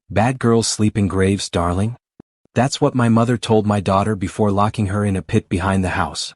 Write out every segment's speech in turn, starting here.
Bad girls sleep in graves, darling. That's what my mother told my daughter before locking her in a pit behind the house.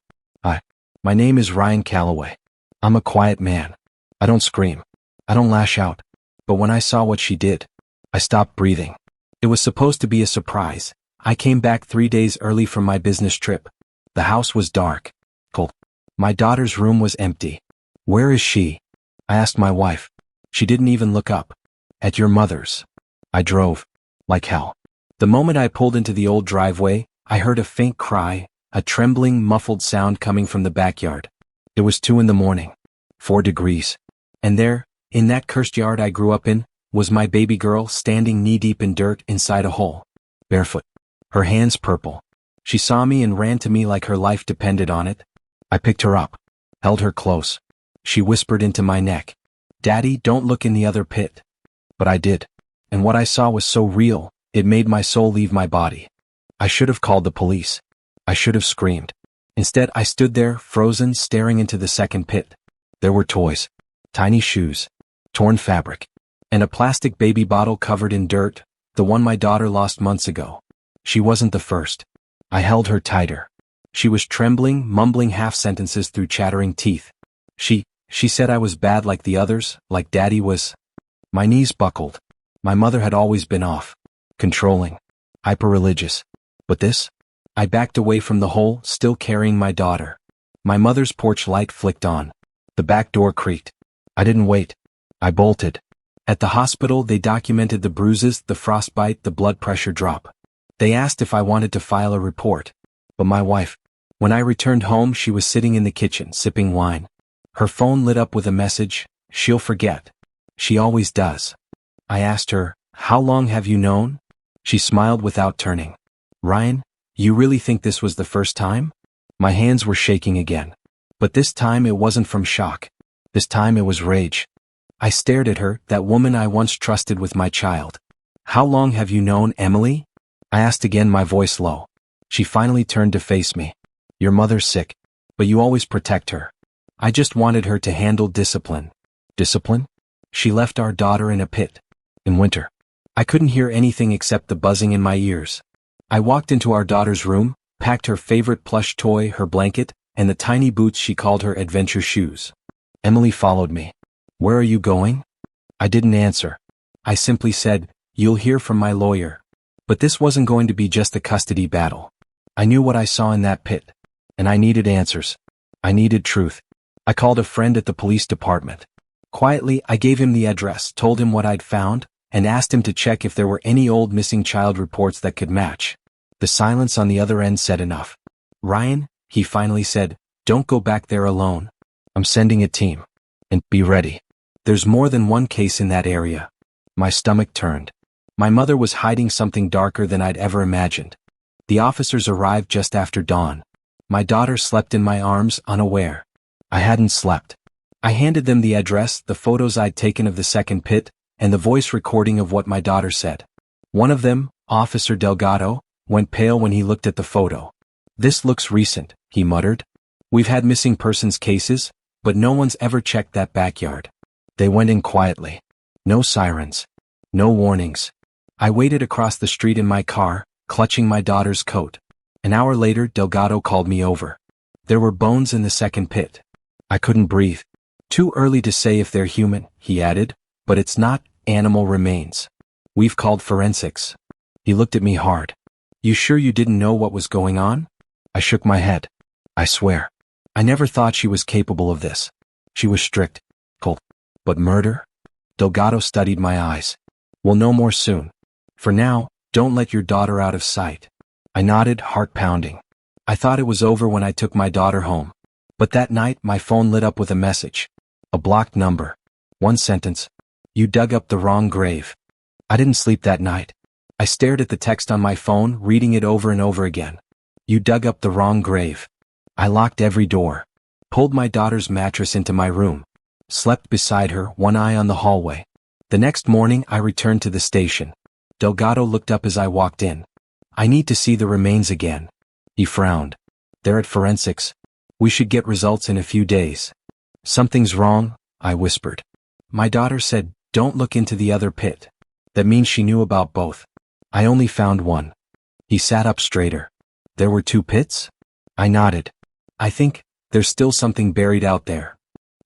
My name is Ryan Calloway. I'm a quiet man. I don't scream. I don't lash out. But when I saw what she did, I stopped breathing. It was supposed to be a surprise. I came back 3 days early from my business trip. The house was dark, cold. My daughter's room was empty. Where is she? I asked my wife. She didn't even look up. At your mother's. I drove. Like hell. The moment I pulled into the old driveway, I heard a faint cry, a trembling, muffled sound coming from the backyard. It was 2 a.m. 4 degrees. And there, in that cursed yard I grew up in, was my baby girl standing knee-deep in dirt inside a hole. Barefoot. Her hands purple. She saw me and ran to me like her life depended on it. I picked her up. Held her close. She whispered into my neck. Daddy, don't look in the other pit. But I did. And what I saw was so real, it made my soul leave my body. I should have called the police. I should have screamed. Instead, I stood there, frozen, staring into the second pit. There were toys. Tiny shoes. Torn fabric. And a plastic baby bottle covered in dirt, the one my daughter lost months ago. She wasn't the first. I held her tighter. She was trembling, mumbling half-sentences through chattering teeth. She said I was bad like the others, like Daddy was. My knees buckled. My mother had always been off. Controlling. Hyper-religious. But this? I backed away from the hole, still carrying my daughter. My mother's porch light flicked on. The back door creaked. I didn't wait. I bolted. At the hospital, they documented the bruises, the frostbite, the blood pressure drop. They asked if I wanted to file a report. But my wife, when I returned home, she was sitting in the kitchen, sipping wine. Her phone lit up with a message. She'll forget. She always does. I asked her, how long have you known? She smiled without turning. Ryan, you really think this was the first time? My hands were shaking again. But this time it wasn't from shock. This time it was rage. I stared at her, that woman I once trusted with my child. How long have you known Emily? I asked again, my voice low. She finally turned to face me. Your mother's sick, but you always protect her. I just wanted her to handle discipline. Discipline? She left our daughter in a pit. In winter. I couldn't hear anything except the buzzing in my ears. I walked into our daughter's room, packed her favorite plush toy, her blanket, and the tiny boots she called her adventure shoes. Emily followed me. Where are you going? I didn't answer. I simply said, you'll hear from my lawyer. But this wasn't going to be just a custody battle. I knew what I saw in that pit. And I needed answers. I needed truth. I called a friend at the police department. Quietly, I gave him the address, told him what I'd found, and asked him to check if there were any old missing child reports that could match. The silence on the other end said enough. Ryan, he finally said, don't go back there alone. I'm sending a team. And be ready. There's more than one case in that area. My stomach turned. My mother was hiding something darker than I'd ever imagined. The officers arrived just after dawn. My daughter slept in my arms, unaware. I hadn't slept. I handed them the address, the photos I'd taken of the second pit, and the voice recording of what my daughter said. One of them, Officer Delgado, went pale when he looked at the photo. This looks recent, he muttered. We've had missing persons cases, but no one's ever checked that backyard. They went in quietly. No sirens. No warnings. I waited across the street in my car, clutching my daughter's coat. An hour later, Delgado called me over. There were bones in the second pit. I couldn't breathe. Too early to say if they're human, he added, but it's not, animal remains. We've called forensics. He looked at me hard. You sure you didn't know what was going on? I shook my head. I swear. I never thought she was capable of this. She was strict, cold. But murder? Delgado studied my eyes. We'll know more soon. For now, don't let your daughter out of sight. I nodded, heart pounding. I thought it was over when I took my daughter home. But that night, my phone lit up with a message. A blocked number. One sentence. You dug up the wrong grave. I didn't sleep that night. I stared at the text on my phone, reading it over and over again. You dug up the wrong grave. I locked every door. Pulled my daughter's mattress into my room. Slept beside her, one eye on the hallway. The next morning, I returned to the station. Delgado looked up as I walked in. I need to see the remains again. He frowned. They're at forensics. We should get results in a few days. Something's wrong, I whispered. My daughter said, don't look into the other pit. That means she knew about both. I only found one. He sat up straighter. There were 2 pits? I nodded. I think there's still something buried out there.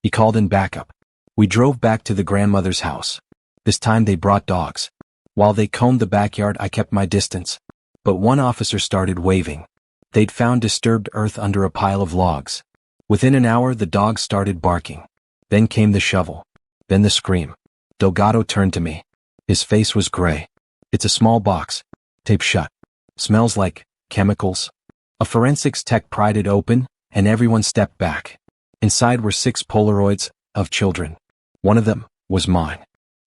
He called in backup. We drove back to the grandmother's house. This time they brought dogs. While they combed the backyard, I kept my distance. But one officer started waving. They'd found disturbed earth under a pile of logs. Within an hour, the dogs started barking. Then came the shovel. Then the scream. Delgado turned to me. His face was gray. It's a small box. Taped shut. Smells like chemicals. A forensics tech pried it open, and everyone stepped back. Inside were 6 Polaroids of children. One of them was mine.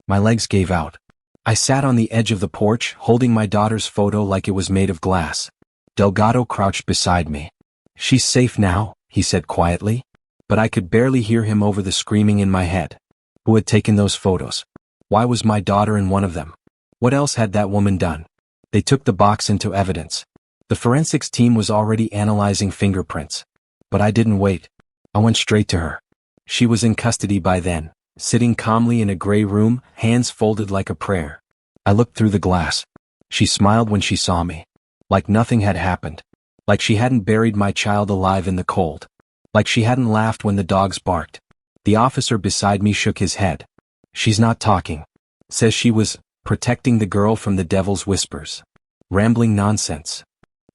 My legs gave out. I sat on the edge of the porch, holding my daughter's photo like it was made of glass. Delgado crouched beside me. She's safe now, he said quietly. But I could barely hear him over the screaming in my head. Who had taken those photos? Why was my daughter in one of them? What else had that woman done? They took the box into evidence. The forensics team was already analyzing fingerprints. But I didn't wait. I went straight to her. She was in custody by then, sitting calmly in a gray room, hands folded like a prayer. I looked through the glass. She smiled when she saw me. Like nothing had happened. Like she hadn't buried my child alive in the cold. Like she hadn't laughed when the dogs barked. The officer beside me shook his head. She's not talking. Says she was protecting the girl from the devil's whispers. Rambling nonsense.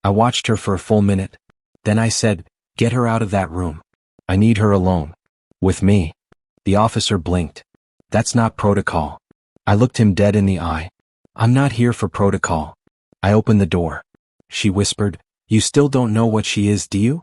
I watched her for a full minute. Then I said, "Get her out of that room. I need her alone. With me." The officer blinked. "That's not protocol." I looked him dead in the eye. "I'm not here for protocol." I opened the door. She whispered, "You still don't know what she is, do you?"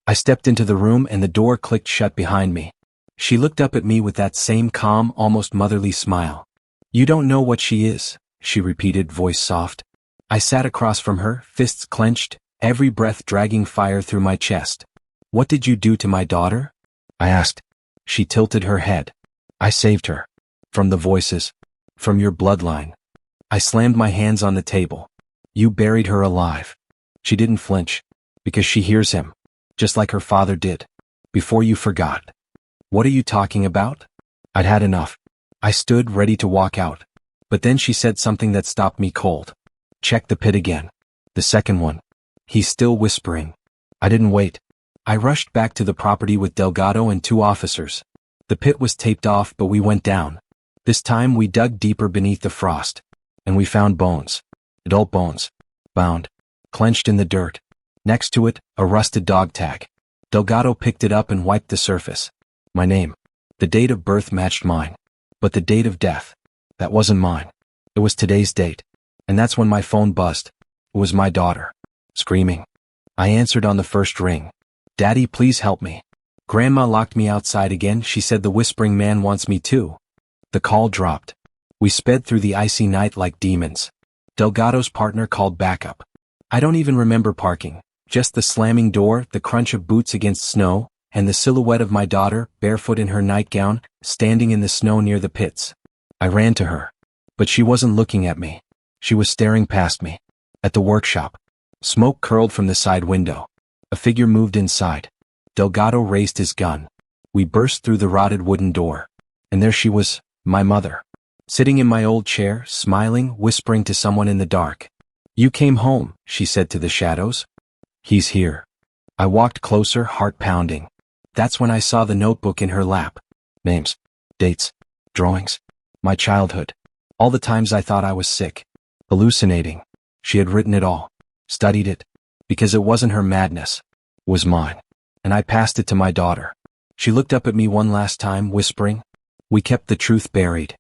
I stepped into the room and the door clicked shut behind me. She looked up at me with that same calm, almost motherly smile. "You don't know what she is," she repeated, voice soft. I sat across from her, fists clenched, every breath dragging fire through my chest. "What did you do to my daughter?" I asked. She tilted her head. "I saved her. From the voices. From your bloodline." I slammed my hands on the table. "You buried her alive." She didn't flinch. "Because she hears him. Just like her father did. Before you forgot." "What are you talking about?" I'd had enough. I stood ready to walk out. But then she said something that stopped me cold. "Check the pit again. The second one." He's still whispering. I didn't wait. I rushed back to the property with Delgado and 2 officers. The pit was taped off, but we went down. This time we dug deeper beneath the frost. And we found bones. Adult bones. Bound. Clenched in the dirt. Next to it, a rusted dog tag. Delgado picked it up and wiped the surface. My name. The date of birth matched mine. But the date of death, that wasn't mine. It was today's date. And that's when my phone buzzed. It was my daughter. Screaming. I answered on the first ring. "Daddy, please help me." Grandma locked me outside again. She said the whispering man wants me too. The call dropped. We sped through the icy night like demons. Delgado's partner called backup. I don't even remember parking. Just the slamming door, the crunch of boots against snow, and the silhouette of my daughter, barefoot in her nightgown, standing in the snow near the pits. I ran to her. But she wasn't looking at me. She was staring past me. At the workshop. Smoke curled from the side window. A figure moved inside. Delgado raised his gun. We burst through the rotted wooden door. And there she was, my mother. Sitting in my old chair, smiling, whispering to someone in the dark. "You came home," she said to the shadows. "He's here." I walked closer, heart pounding. That's when I saw the notebook in her lap. Names. Dates. Drawings. My childhood. All the times I thought I was sick. Hallucinating. She had written it all. Studied it. Because it wasn't her madness. It was mine. And I passed it to my daughter. She looked up at me one last time, whispering. We kept the truth buried.